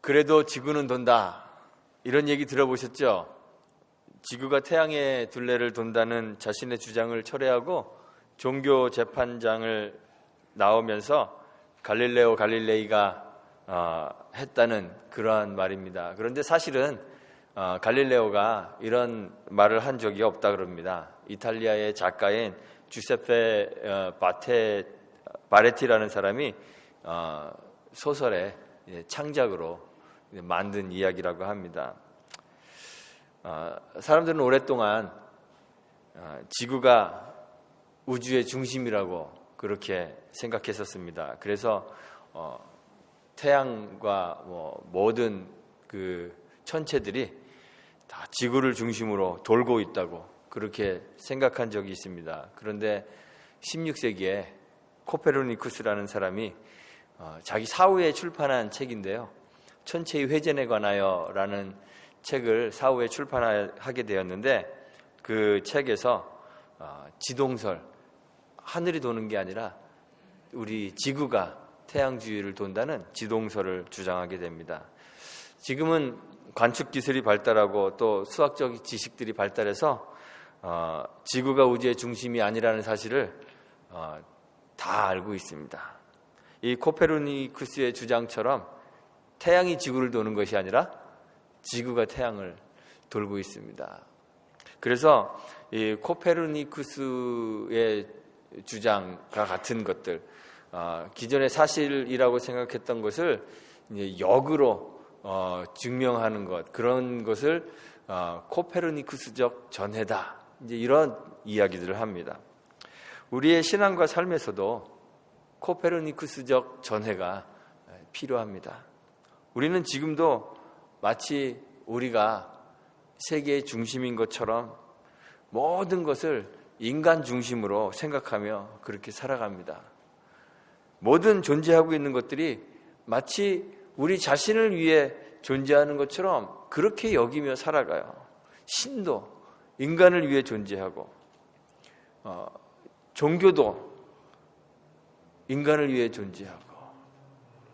그래도 지구는 돈다, 이런 얘기 들어보셨죠? 지구가 태양의 둘레를 돈다는 자신의 주장을 철회하고 종교 재판장을 나오면서 갈릴레오 갈릴레이가 했다는 그러한 말입니다. 그런데 사실은 갈릴레오가 이런 말을 한 적이 없다 그럽니다. 이탈리아의 작가인 주세페 바레티라는 사람이 소설의 창작으로 만든 이야기라고 합니다. 사람들은 오랫동안 지구가 우주의 중심이라고 그렇게 생각했었습니다. 그래서 태양과 모든 그 천체들이 다 지구를 중심으로 돌고 있다고 그렇게 생각한 적이 있습니다. 그런데 16세기에 코페르니쿠스라는 사람이 자기 사후에 출판한 책인데요, 천체의 회전에 관하여 라는 책을 사후에 출판하게 되었는데, 그 책에서 지동설, 하늘이 도는 게 아니라 우리 지구가 태양 주위를 돈다는 지동설을 주장하게 됩니다. 지금은 관측 기술이 발달하고 또 수학적 지식들이 발달해서 지구가 우주의 중심이 아니라는 사실을 다 알고 있습니다. 이 코페르니쿠스의 주장처럼 태양이 지구를 도는 것이 아니라 지구가 태양을 돌고 있습니다. 그래서 이 코페르니쿠스의 주장과 같은 것들, 기존의 사실이라고 생각했던 것을 이제 역으로 증명하는 것, 그런 것을 코페르니쿠스적 전해다, 이제 이런 이야기들을 합니다. 우리의 신앙과 삶에서도 코페르니쿠스적 전해가 필요합니다. 우리는 지금도 마치 우리가 세계의 중심인 것처럼 모든 것을 인간 중심으로 생각하며 그렇게 살아갑니다. 모든 존재하고 있는 것들이 마치 우리 자신을 위해 존재하는 것처럼 그렇게 여기며 살아가요. 신도 인간을 위해 존재하고, 종교도 인간을 위해 존재하고,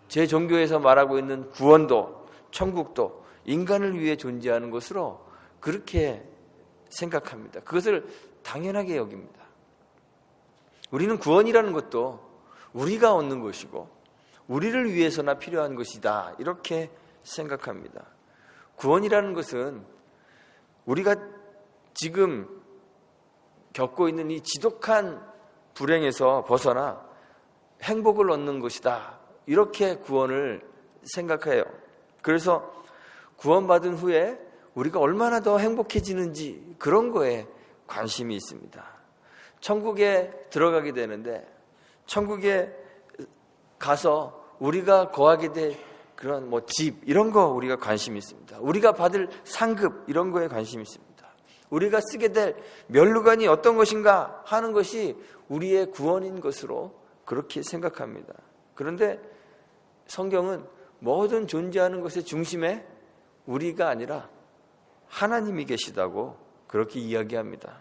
제 종교에서 말하고 있는 구원도 천국도 인간을 위해 존재하는 것으로 그렇게 생각합니다. 그것을 당연하게 여깁니다. 우리는 구원이라는 것도 우리가 얻는 것이고 우리를 위해서나 필요한 것이다, 이렇게 생각합니다. 구원이라는 것은 우리가 지금 겪고 있는 이 지독한 불행에서 벗어나 행복을 얻는 것이다, 이렇게 구원을 생각해요. 그래서 구원받은 후에 우리가 얼마나 더 행복해지는지 그런 거에 관심이 있습니다. 천국에 들어가게 되는데 천국에 가서 우리가 거하게 될 그런 집, 이런 거 우리가 관심이 있습니다. 우리가 받을 상급, 이런 거에 관심이 있습니다. 우리가 쓰게 될 면류관이 어떤 것인가 하는 것이 우리의 구원인 것으로 그렇게 생각합니다. 그런데 성경은 모든 존재하는 것의 중심에 우리가 아니라 하나님이 계시다고 그렇게 이야기합니다.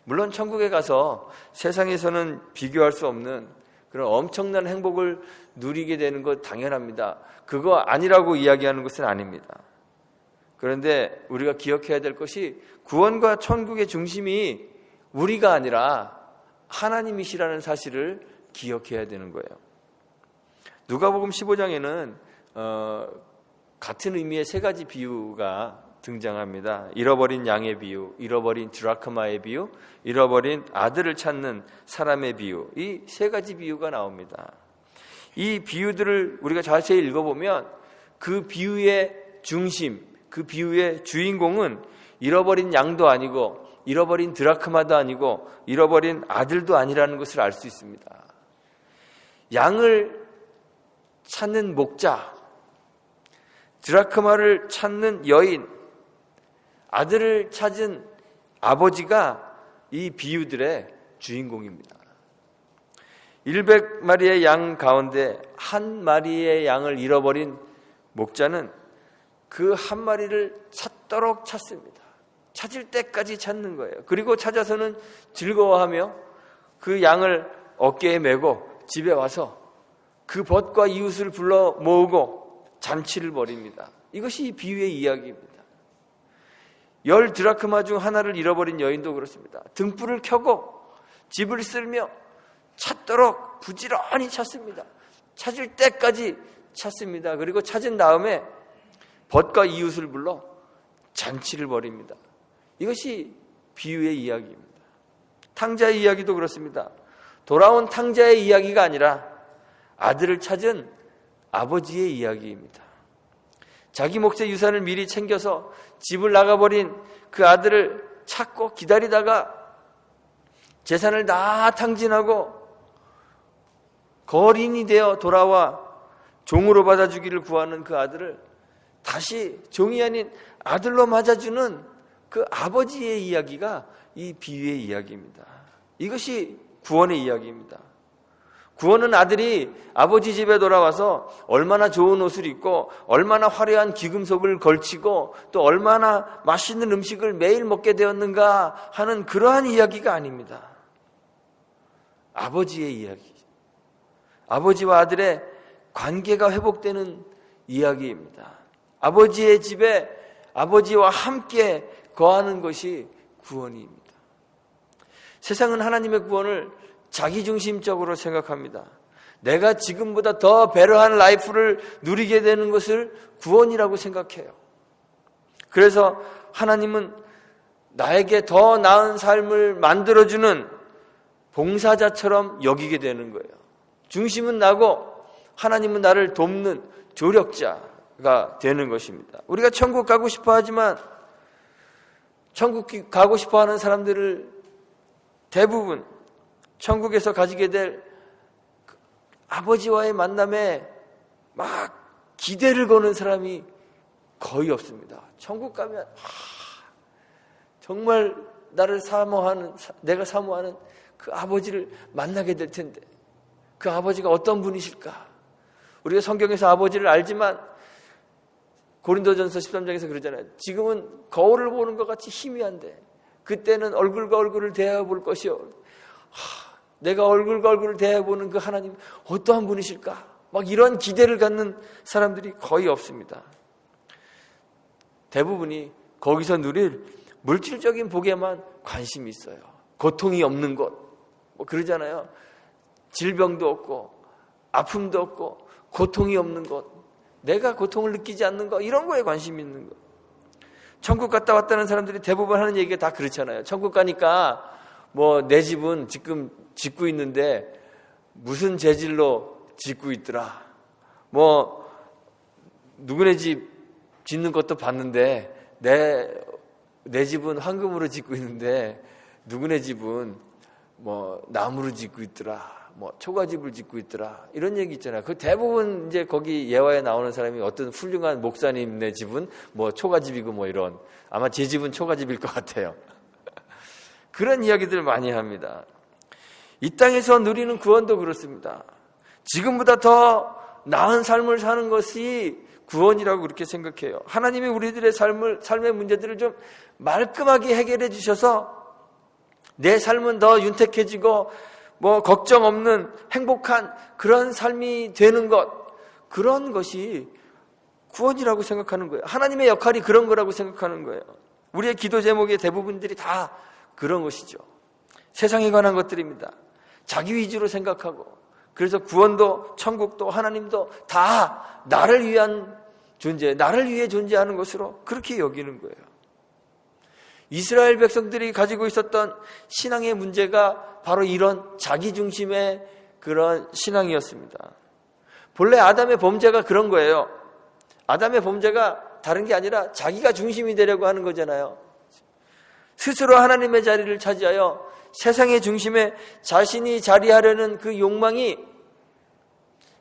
물론 천국에 가서 세상에서는 비교할 수 없는 그런 엄청난 행복을 누리게 되는 것 당연합니다. 그거 아니라고 이야기하는 것은 아닙니다. 그런데 우리가 기억해야 될 것이 구원과 천국의 중심이 우리가 아니라 하나님이시라는 사실을 기억해야 되는 거예요. 누가복음 15장에는 같은 의미의 세 가지 비유가 등장합니다. 잃어버린 양의 비유, 잃어버린 드라크마의 비유, 잃어버린 아들을 찾는 사람의 비유, 이 세 가지 비유가 나옵니다. 이 비유들을 우리가 자세히 읽어보면 그 비유의 중심, 그 비유의 주인공은 잃어버린 양도 아니고 잃어버린 드라크마도 아니고 잃어버린 아들도 아니라는 것을 알 수 있습니다. 양을 찾는 목자, 드라크마를 찾는 여인, 아들을 찾은 아버지가 이 비유들의 주인공입니다. 100마리의 양 가운데 한 마리의 양을 잃어버린 목자는 그 한 마리를 찾도록 찾습니다. 찾을 때까지 찾는 거예요. 그리고 찾아서는 즐거워하며 그 양을 어깨에 메고 집에 와서 그 벗과 이웃을 불러 모으고 잔치를 벌입니다. 이것이 비유의 이야기입니다. 10 드라크마 중 하나를 잃어버린 여인도 그렇습니다. 등불을 켜고 집을 쓸며 찾도록 부지런히 찾습니다. 찾을 때까지 찾습니다. 그리고 찾은 다음에 벗과 이웃을 불러 잔치를 벌입니다. 이것이 비유의 이야기입니다. 탕자의 이야기도 그렇습니다. 돌아온 탕자의 이야기가 아니라 아들을 찾은 아버지의 이야기입니다. 자기 몫의 유산을 미리 챙겨서 집을 나가버린 그 아들을 찾고 기다리다가 재산을 다 탕진하고 거린이 되어 돌아와 종으로 받아주기를 구하는 그 아들을 다시 종이 아닌 아들로 맞아주는 그 아버지의 이야기가 이 비유의 이야기입니다. 이것이 구원의 이야기입니다. 구원은 아들이 아버지 집에 돌아와서 얼마나 좋은 옷을 입고 얼마나 화려한 귀금속을 걸치고 또 얼마나 맛있는 음식을 매일 먹게 되었는가 하는 그러한 이야기가 아닙니다. 아버지의 이야기, 아버지와 아들의 관계가 회복되는 이야기입니다. 아버지의 집에 아버지와 함께 거하는 것이 구원입니다. 세상은 하나님의 구원을 자기중심적으로 생각합니다. 내가 지금보다 더 베러한 라이프를 누리게 되는 것을 구원이라고 생각해요. 그래서 하나님은 나에게 더 나은 삶을 만들어주는 봉사자처럼 여기게 되는 거예요. 중심은 나고 하나님은 나를 돕는 조력자가 되는 것입니다. 우리가 천국 가고 싶어 하지만 천국 가고 싶어 하는 사람들을 대부분 천국에서 가지게 될 아버지와의 만남에 막 기대를 거는 사람이 거의 없습니다. 천국 가면 정말 나를 사모하는, 내가 사모하는 그 아버지를 만나게 될 텐데 그 아버지가 어떤 분이실까? 우리가 성경에서 아버지를 알지만 고린도전서 13장에서 그러잖아요. 지금은 거울을 보는 것 같이 희미한데 그때는 얼굴과 얼굴을 대해볼 것이요. 내가 얼굴과 얼굴을 대해보는 그 하나님 어떠한 분이실까? 막 이런 기대를 갖는 사람들이 거의 없습니다. 대부분이 거기서 누릴 물질적인 복에만 관심이 있어요. 고통이 없는 것, 뭐 그러잖아요. 질병도 없고 아픔도 없고 고통이 없는 것, 내가 고통을 느끼지 않는 것, 이런 거에 관심이 있는 것. 천국 갔다 왔다는 사람들이 대부분 하는 얘기가 다 그렇잖아요. 천국 가니까 뭐 내 집은 지금 짓고 있는데 무슨 재질로 짓고 있더라. 뭐 누구네 집 짓는 것도 봤는데 내 집은 황금으로 짓고 있는데 누구네 집은 뭐 나무로 짓고 있더라. 뭐 초가집을 짓고 있더라. 이런 얘기 있잖아요. 그 대부분 이제 거기 예화에 나오는 사람이 어떤 훌륭한 목사님네 집은 뭐 초가집이고 뭐 이런, 아마 제 집은 초가집일 것 같아요. 그런 이야기들 많이 합니다. 이 땅에서 누리는 구원도 그렇습니다. 지금보다 더 나은 삶을 사는 것이 구원이라고 그렇게 생각해요. 하나님이 우리들의 삶의 문제들을 좀 말끔하게 해결해 주셔서 내 삶은 더 윤택해지고 뭐 걱정 없는 행복한 그런 삶이 되는 것, 그런 것이 구원이라고 생각하는 거예요. 하나님의 역할이 그런 거라고 생각하는 거예요. 우리의 기도 제목의 대부분들이 다 그런 것이죠. 세상에 관한 것들입니다. 자기 위주로 생각하고, 그래서 구원도 천국도 하나님도 다 나를 위한 존재, 나를 위해 존재하는 것으로 그렇게 여기는 거예요. 이스라엘 백성들이 가지고 있었던 신앙의 문제가 바로 이런 자기중심의 그런 신앙이었습니다. 본래 아담의 범죄가 그런 거예요. 아담의 범죄가 다른 게 아니라 자기가 중심이 되려고 하는 거잖아요. 스스로 하나님의 자리를 차지하여 세상의 중심에 자신이 자리하려는 그 욕망이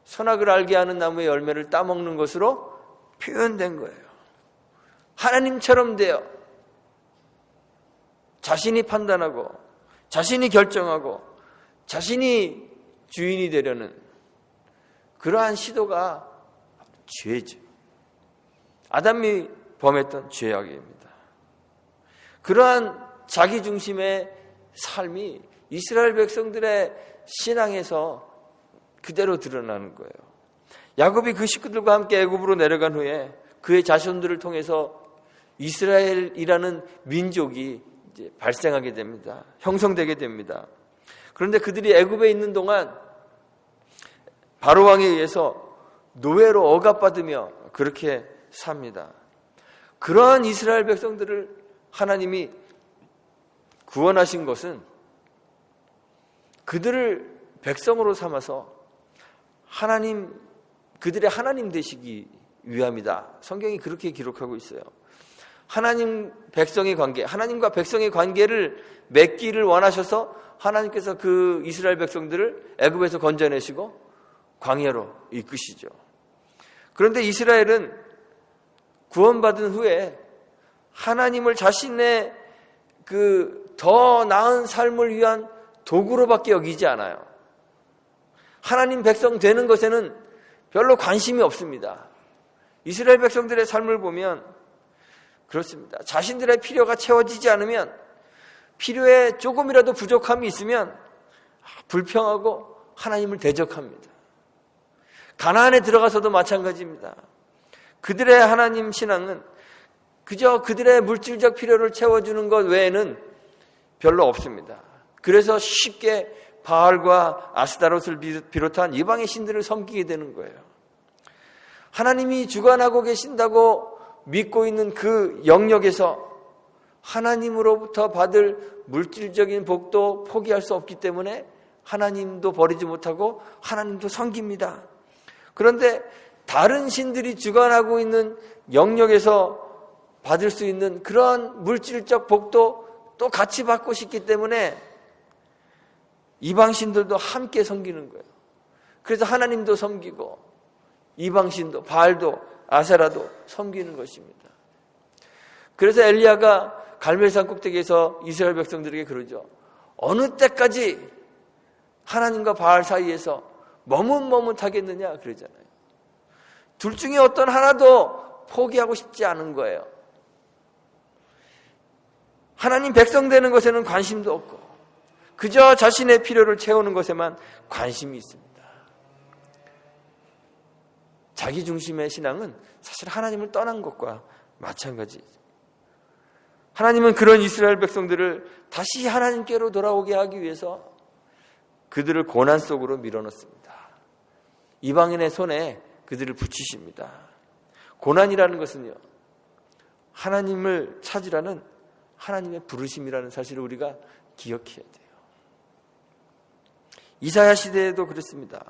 선악을 알게 하는 나무의 열매를 따먹는 것으로 표현된 거예요. 하나님처럼 되어 자신이 판단하고 자신이 결정하고 자신이 주인이 되려는 그러한 시도가 죄죠. 아담이 범했던 죄악입니다. 그러한 자기중심의 삶이 이스라엘 백성들의 신앙에서 그대로 드러나는 거예요. 야곱이 그 식구들과 함께 애굽으로 내려간 후에 그의 자손들을 통해서 이스라엘이라는 민족이 이제 발생하게 됩니다. 형성되게 됩니다. 그런데 그들이 애굽에 있는 동안 바로 왕에 의해서 노예로 억압받으며 그렇게 삽니다. 그러한 이스라엘 백성들을 하나님이 구원하신 것은 그들을 백성으로 삼아서 그들의 하나님 되시기 위함이다. 성경이 그렇게 기록하고 있어요. 하나님과 백성의 관계를 맺기를 원하셔서 하나님께서 그 이스라엘 백성들을 애굽에서 건져내시고 광야로 이끄시죠. 그런데 이스라엘은 구원받은 후에 하나님을 자신의 그 더 나은 삶을 위한 도구로밖에 여기지 않아요. 하나님 백성 되는 것에는 별로 관심이 없습니다. 이스라엘 백성들의 삶을 보면 그렇습니다. 자신들의 필요가 채워지지 않으면, 필요에 조금이라도 부족함이 있으면 불평하고 하나님을 대적합니다. 가나안에 들어가서도 마찬가지입니다. 그들의 하나님 신앙은 그저 그들의 물질적 필요를 채워주는 것 외에는 별로 없습니다. 그래서 쉽게 바알과 아스타롯을 비롯한 이방의 신들을 섬기게 되는 거예요. 하나님이 주관하고 계신다고 믿고 있는 그 영역에서 하나님으로부터 받을 물질적인 복도 포기할 수 없기 때문에 하나님도 버리지 못하고 하나님도 섬깁니다. 그런데 다른 신들이 주관하고 있는 영역에서 받을 수 있는 그런 물질적 복도 또 같이 받고 싶기 때문에 이방신들도 함께 섬기는 거예요. 그래서 하나님도 섬기고 이방신도, 바알도, 아세라도 섬기는 것입니다. 그래서 엘리야가 갈멜산 꼭대기에서 이스라엘 백성들에게 그러죠. 어느 때까지 하나님과 바알 사이에서 머뭇머뭇하겠느냐 그러잖아요. 둘 중에 어떤 하나도 포기하고 싶지 않은 거예요. 하나님 백성 되는 것에는 관심도 없고 그저 자신의 필요를 채우는 것에만 관심이 있습니다. 자기 중심의 신앙은 사실 하나님을 떠난 것과 마찬가지죠. 하나님은 그런 이스라엘 백성들을 다시 하나님께로 돌아오게 하기 위해서 그들을 고난 속으로 밀어넣습니다. 이방인의 손에 그들을 붙이십니다. 고난이라는 것은요, 하나님을 찾으라는 하나님의 부르심이라는 사실을 우리가 기억해야 돼요. 이사야 시대에도 그렇습니다.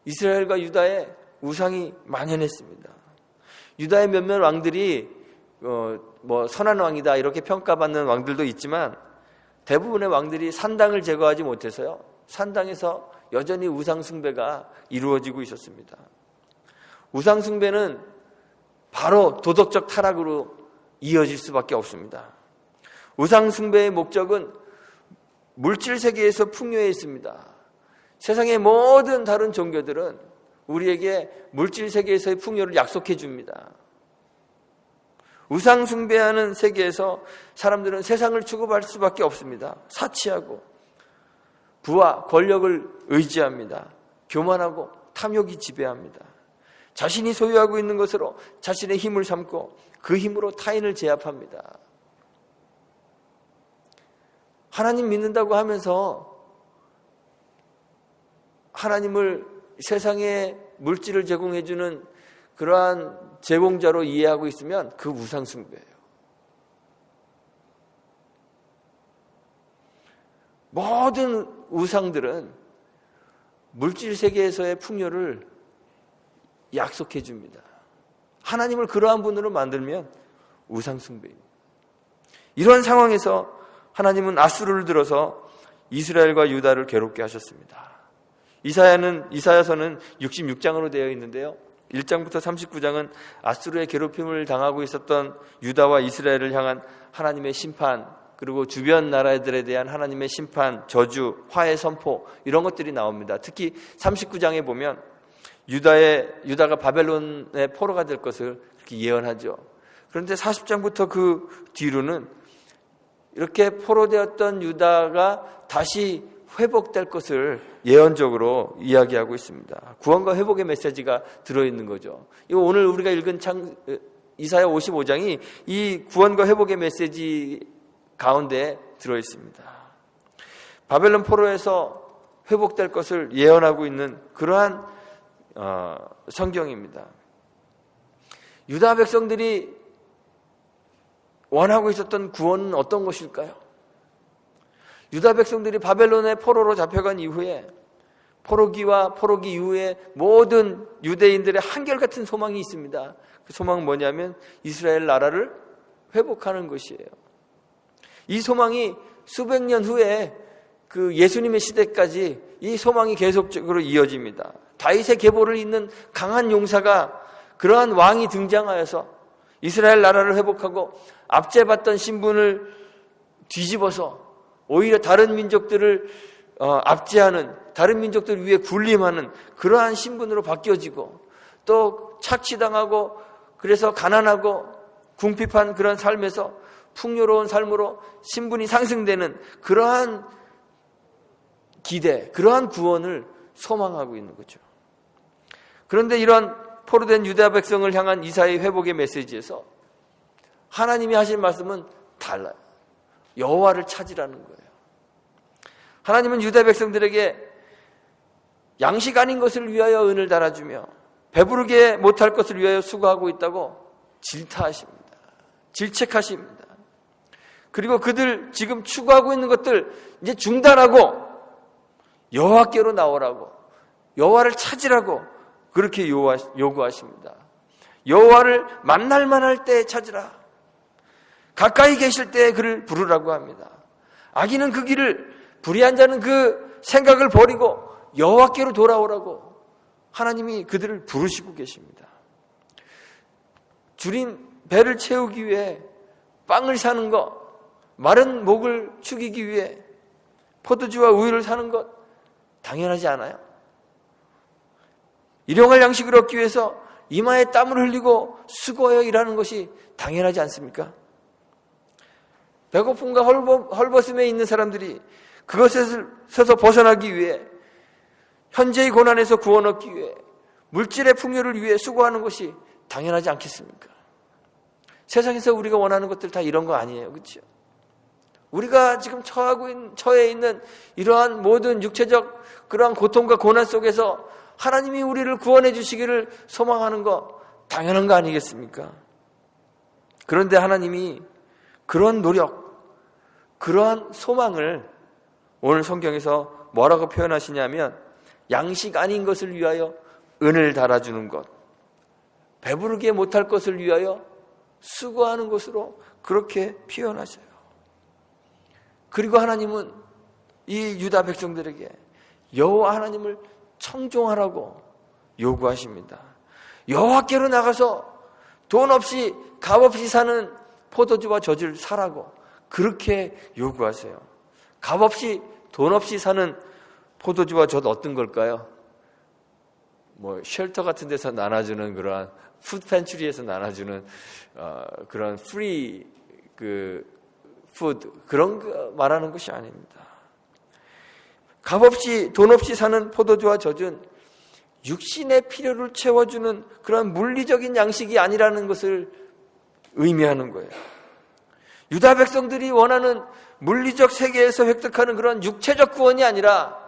이스라엘과 유다에 우상이 만연했습니다. 유다의 몇몇 왕들이 선한 왕이다 이렇게 평가받는 왕들도 있지만 대부분의 왕들이 산당을 제거하지 못해서요, 산당에서 여전히 우상 숭배가 이루어지고 있었습니다. 우상 숭배는 바로 도덕적 타락으로 이어질 수밖에 없습니다. 우상 숭배의 목적은 물질 세계에서 풍요해 있습니다. 세상의 모든 다른 종교들은 우리에게 물질 세계에서의 풍요를 약속해 줍니다. 우상 숭배하는 세계에서 사람들은 세상을 추구할 수밖에 없습니다. 사치하고 부와 권력을 의지합니다. 교만하고 탐욕이 지배합니다. 자신이 소유하고 있는 것으로 자신의 힘을 삼고 그 힘으로 타인을 제압합니다. 하나님 믿는다고 하면서 하나님을 세상에 물질을 제공해주는 그러한 제공자로 이해하고 있으면 그 우상 숭배예요. 모든 우상들은 물질 세계에서의 풍요를 약속해 줍니다. 하나님을 그러한 분으로 만들면 우상 숭배입니다. 이런 상황에서 하나님은 아수르를 들어서 이스라엘과 유다를 괴롭게 하셨습니다. 이사야서는 66장으로 되어 있는데요, 1장부터 39장은 아수르의 괴롭힘을 당하고 있었던 유다와 이스라엘을 향한 하나님의 심판, 그리고 주변 나라들에 대한 하나님의 심판, 저주, 화해 선포, 이런 것들이 나옵니다. 특히 39장에 보면 유다가 바벨론의 포로가 될 것을 그렇게 예언하죠. 그런데 40장부터 그 뒤로는 이렇게 포로되었던 유다가 다시 회복될 것을 예언적으로 이야기하고 있습니다. 구원과 회복의 메시지가 들어있는 거죠. 이거 오늘 우리가 읽은 이사야 55장이 이 구원과 회복의 메시지 가운데 들어있습니다. 바벨론 포로에서 회복될 것을 예언하고 있는 그러한 성경입니다. 유다 백성들이 원하고 있었던 구원은 어떤 것일까요? 유다 백성들이 바벨론의 포로로 잡혀간 이후에 포로기와 포로기 이후에 모든 유대인들의 한결같은 소망이 있습니다. 그 소망은 뭐냐면 이스라엘 나라를 회복하는 것이에요. 이 소망이 수백 년 후에 그 예수님의 시대까지 이 소망이 계속적으로 이어집니다. 다윗의 계보를 잇는 강한 용사가 그러한 왕이 등장하여서 이스라엘 나라를 회복하고 압제받던 신분을 뒤집어서 오히려 다른 민족들을 압제하는, 다른 민족들 위에 군림하는 그러한 신분으로 바뀌어지고 또 착취당하고 그래서 가난하고 궁핍한 그런 삶에서 풍요로운 삶으로 신분이 상승되는 그러한 기대, 그러한 구원을 소망하고 있는 거죠. 그런데 이런 포로된 유다 백성을 향한 이사야의 회복의 메시지에서 하나님이 하신 말씀은 달라요. 여호와를 찾으라는 거예요. 하나님은 유다 백성들에게 양식 아닌 것을 위하여 은을 달아주며 배부르게 못할 것을 위하여 수고하고 있다고 질타하십니다. 질책하십니다. 그리고 그들 지금 추구하고 있는 것들 이제 중단하고 여호와께로 나오라고, 여호와를 찾으라고 그렇게 요구하십니다. 여호와를 만날 만할 때 찾으라. 가까이 계실 때 그를 부르라고 합니다. 악인은 그 길을, 불의한 자는 그 생각을 버리고 여호와께로 돌아오라고 하나님이 그들을 부르시고 계십니다. 줄인 배를 채우기 위해 빵을 사는 것, 마른 목을 축이기 위해 포도주와 우유를 사는 것 당연하지 않아요? 일용할 양식을 얻기 위해서 이마에 땀을 흘리고 수고하여 일하는 것이 당연하지 않습니까? 배고픔과 헐벗음에 있는 사람들이 그것에서 벗어나기 위해, 현재의 고난에서 구원 얻기 위해, 물질의 풍요를 위해 수고하는 것이 당연하지 않겠습니까? 세상에서 우리가 원하는 것들 다 이런 거 아니에요, 그렇죠? 우리가 지금 처해 있는 이러한 모든 육체적 그러한 고통과 고난 속에서 하나님이 우리를 구원해 주시기를 소망하는 거 당연한 거 아니겠습니까? 그런데 하나님이 그런 노력, 그러한 소망을 오늘 성경에서 뭐라고 표현하시냐면 양식 아닌 것을 위하여 은을 달아주는 것, 배부르게 못할 것을 위하여 수고하는 것으로 그렇게 표현하셔요. 그리고 하나님은 이 유다 백성들에게 여호와 하나님을 청종하라고 요구하십니다. 여호와께로 나가서 돈 없이 값 없이 사는 포도주와 젖을 사라고 그렇게 요구하세요. 값 없이 돈 없이 사는 포도주와 젖 어떤 걸까요? 뭐 쉘터 같은 데서 나눠주는 그러한 푸드 팬츄리에서 나눠주는 그런 프리 푸드 그런 거 말하는 것이 아닙니다. 값없이 돈 없이 사는 포도주와 젖은 육신의 필요를 채워주는 그런 물리적인 양식이 아니라는 것을 의미하는 거예요. 유다 백성들이 원하는 물리적 세계에서 획득하는 그런 육체적 구원이 아니라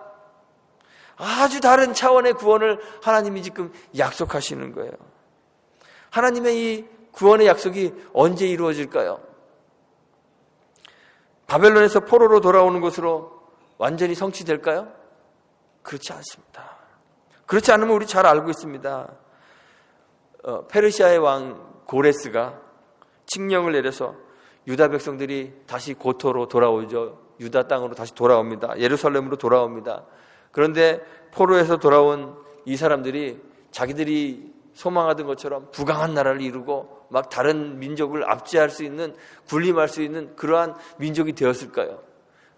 아주 다른 차원의 구원을 하나님이 지금 약속하시는 거예요. 하나님의 이 구원의 약속이 언제 이루어질까요? 바벨론에서 포로로 돌아오는 것으로 완전히 성취될까요? 그렇지 않습니다. 그렇지 않으면 우리 잘 알고 있습니다. 페르시아의 왕 고레스가 칙령을 내려서 유다 백성들이 다시 고토로 돌아오죠. 유다 땅으로 다시 돌아옵니다. 예루살렘으로 돌아옵니다. 그런데 포로에서 돌아온 이 사람들이 자기들이 소망하던 것처럼 부강한 나라를 이루고 막 다른 민족을 압제할 수 있는, 군림할 수 있는 그러한 민족이 되었을까요?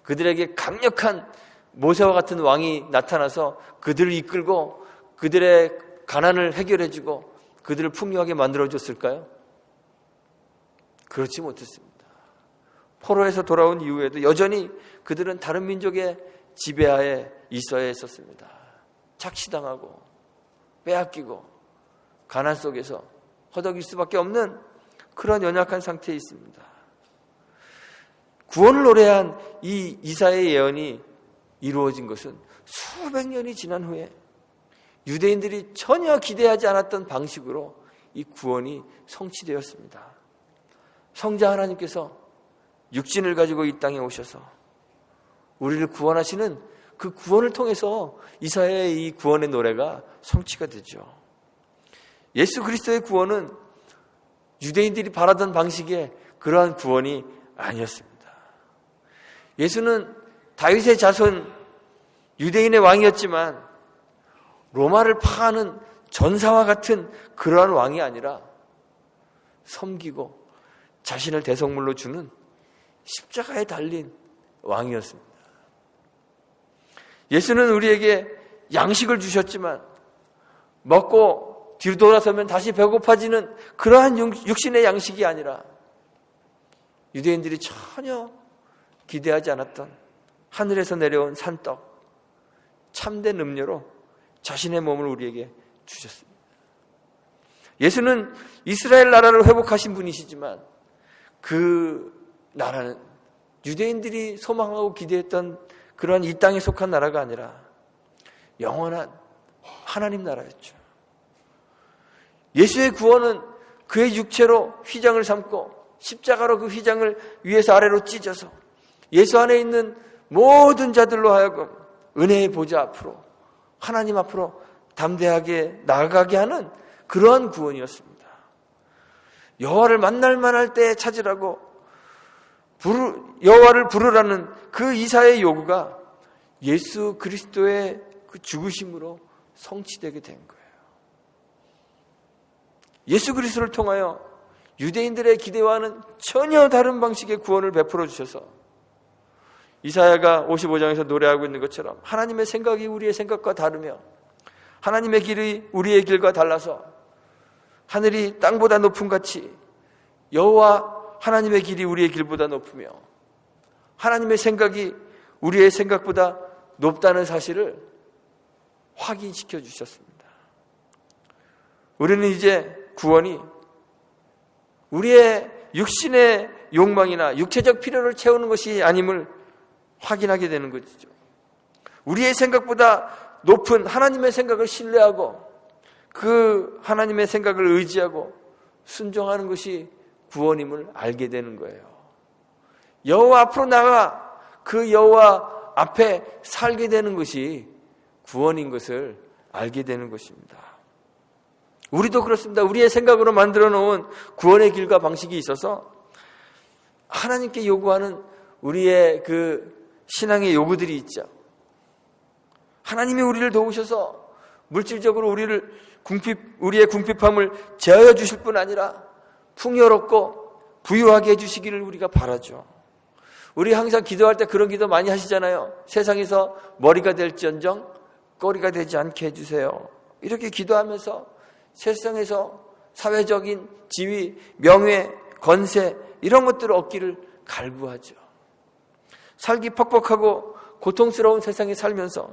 그들에게 강력한 모세와 같은 왕이 나타나서 그들을 이끌고 그들의 가난을 해결해주고 그들을 풍요하게 만들어줬을까요? 그렇지 못했습니다. 포로에서 돌아온 이후에도 여전히 그들은 다른 민족의 지배하에 있어야 했었습니다. 착취당하고 빼앗기고 가난 속에서 허덕일 수밖에 없는 그런 연약한 상태에 있습니다. 구원을 노래한 이 이사야의 예언이 이루어진 것은 수백 년이 지난 후에 유대인들이 전혀 기대하지 않았던 방식으로 이 구원이 성취되었습니다. 성자 하나님께서 육신을 가지고 이 땅에 오셔서 우리를 구원하시는 그 구원을 통해서 이사야의 이 구원의 노래가 성취가 되죠. 예수 그리스도의 구원은 유대인들이 바라던 방식의 그러한 구원이 아니었습니다. 예수는 다윗의 자손 유대인의 왕이었지만 로마를 파하는 전사와 같은 그러한 왕이 아니라 섬기고 자신을 대속물로 주는 십자가에 달린 왕이었습니다. 예수는 우리에게 양식을 주셨지만 먹고 뒤로 돌아서면 다시 배고파지는 그러한 육신의 양식이 아니라 유대인들이 전혀 기대하지 않았던 하늘에서 내려온 산떡, 참된 음료로 자신의 몸을 우리에게 주셨습니다. 예수는 이스라엘 나라를 회복하신 분이시지만 그 나라는 유대인들이 소망하고 기대했던 그러한 이 땅에 속한 나라가 아니라 영원한 하나님 나라였죠. 예수의 구원은 그의 육체로 휘장을 삼고 십자가로 그 휘장을 위에서 아래로 찢어서 예수 안에 있는 모든 자들로 하여금 은혜의 보좌 앞으로 하나님 앞으로 담대하게 나아가게 하는 그러한 구원이었습니다. 여호와를 만날 만할 때 찾으라고 여호와를 부르라는 그 이사야의 요구가 예수 그리스도의 그 죽으심으로 성취되게 된 거예요. 예수 그리스도를 통하여 유대인들의 기대와는 전혀 다른 방식의 구원을 베풀어 주셔서 이사야가 55장에서 노래하고 있는 것처럼 하나님의 생각이 우리의 생각과 다르며 하나님의 길이 우리의 길과 달라서 하늘이 땅보다 높음 같이 여호와 하나님의 길이 우리의 길보다 높으며 하나님의 생각이 우리의 생각보다 높다는 사실을 확인시켜 주셨습니다. 우리는 이제 구원이 우리의 육신의 욕망이나 육체적 필요를 채우는 것이 아님을 확인하게 되는 것이죠. 우리의 생각보다 높은 하나님의 생각을 신뢰하고 그 하나님의 생각을 의지하고 순종하는 것이 구원임을 알게 되는 거예요. 여호와 앞으로 나가 그 여호와 앞에 살게 되는 것이 구원인 것을 알게 되는 것입니다. 우리도 그렇습니다. 우리의 생각으로 만들어 놓은 구원의 길과 방식이 있어서 하나님께 요구하는 우리의 그 신앙의 요구들이 있죠. 하나님이 우리를 도우셔서 물질적으로 우리의 궁핍함을 제어해 주실 뿐 아니라 풍요롭고 부유하게 해주시기를 우리가 바라죠. 우리 항상 기도할 때 그런 기도 많이 하시잖아요. 세상에서 머리가 될지언정 꼬리가 되지 않게 해주세요. 이렇게 기도하면서 세상에서 사회적인 지위, 명예, 권세 이런 것들을 얻기를 갈구하죠. 살기 퍽퍽하고 고통스러운 세상에 살면서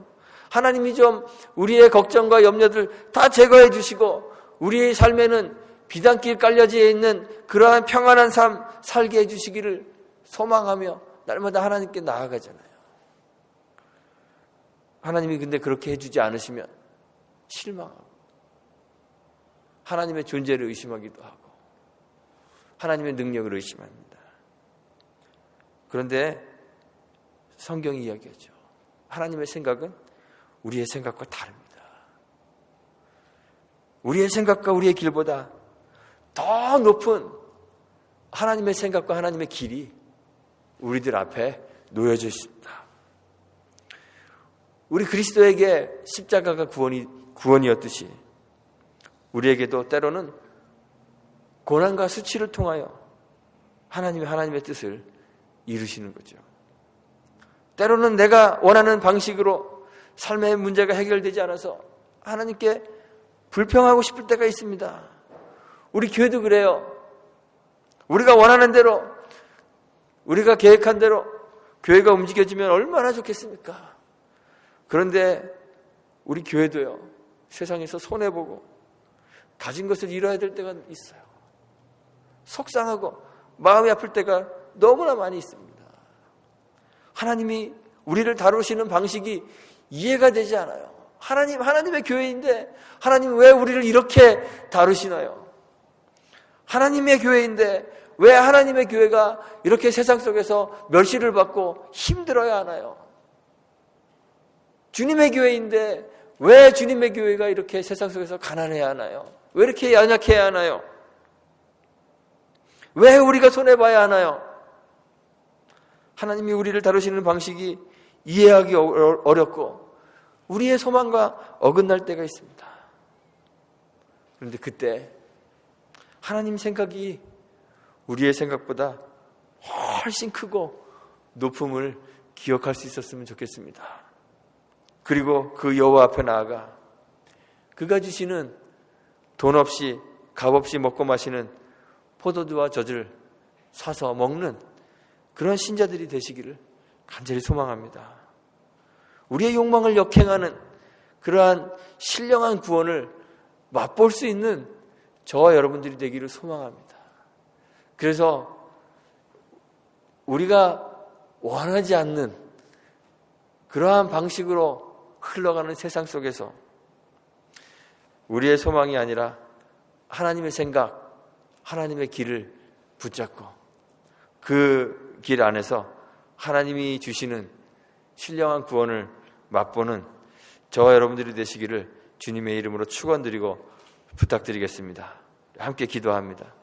하나님이 좀 우리의 걱정과 염려들 다 제거해 주시고 우리의 삶에는 비단길 깔려져 있는 그러한 평안한 삶 살게 해주시기를 소망하며 날마다 하나님께 나아가잖아요. 하나님이 근데 그렇게 해주지 않으시면 실망하고 하나님의 존재를 의심하기도 하고 하나님의 능력을 의심합니다. 그런데 성경이 이야기하죠. 하나님의 생각은 우리의 생각과 다릅니다. 우리의 생각과 우리의 길보다 더 높은 하나님의 생각과 하나님의 길이 우리들 앞에 놓여져 있습니다. 우리 그리스도에게 십자가가 구원이었듯이 우리에게도 때로는 고난과 수치를 통하여 하나님의 뜻을 이루시는 거죠. 때로는 내가 원하는 방식으로 삶의 문제가 해결되지 않아서 하나님께 불평하고 싶을 때가 있습니다. 우리 교회도 그래요. 우리가 원하는 대로, 우리가 계획한 대로 교회가 움직여지면 얼마나 좋겠습니까? 그런데 우리 교회도요, 세상에서 손해보고 가진 것을 잃어야 될 때가 있어요. 속상하고 마음이 아플 때가 너무나 많이 있습니다. 하나님이 우리를 다루시는 방식이 이해가 되지 않아요. 하나님의 교회인데 하나님 왜 우리를 이렇게 다루시나요? 하나님의 교회인데 왜 하나님의 교회가 이렇게 세상 속에서 멸시를 받고 힘들어야 하나요? 주님의 교회인데 왜 주님의 교회가 이렇게 세상 속에서 가난해야 하나요? 왜 이렇게 연약해야 하나요? 왜 우리가 손해봐야 하나요? 하나님이 우리를 다루시는 방식이 이해하기 어렵고 우리의 소망과 어긋날 때가 있습니다. 그런데 그때 하나님 생각이 우리의 생각보다 훨씬 크고 높음을 기억할 수 있었으면 좋겠습니다. 그리고 그 여호와 앞에 나아가 그가 주시는 돈 없이 값 없이 먹고 마시는 포도주와 젖을 사서 먹는 그런 신자들이 되시기를 간절히 소망합니다. 우리의 욕망을 역행하는 그러한 신령한 구원을 맛볼 수 있는 저와 여러분들이 되기를 소망합니다. 그래서 우리가 원하지 않는 그러한 방식으로 흘러가는 세상 속에서 우리의 소망이 아니라 하나님의 생각, 하나님의 길을 붙잡고 그 길 안에서 하나님이 주시는 신령한 구원을 맛보는 저와 여러분들이 되시기를 주님의 이름으로 축원드리고 부탁드리겠습니다. 함께 기도합니다.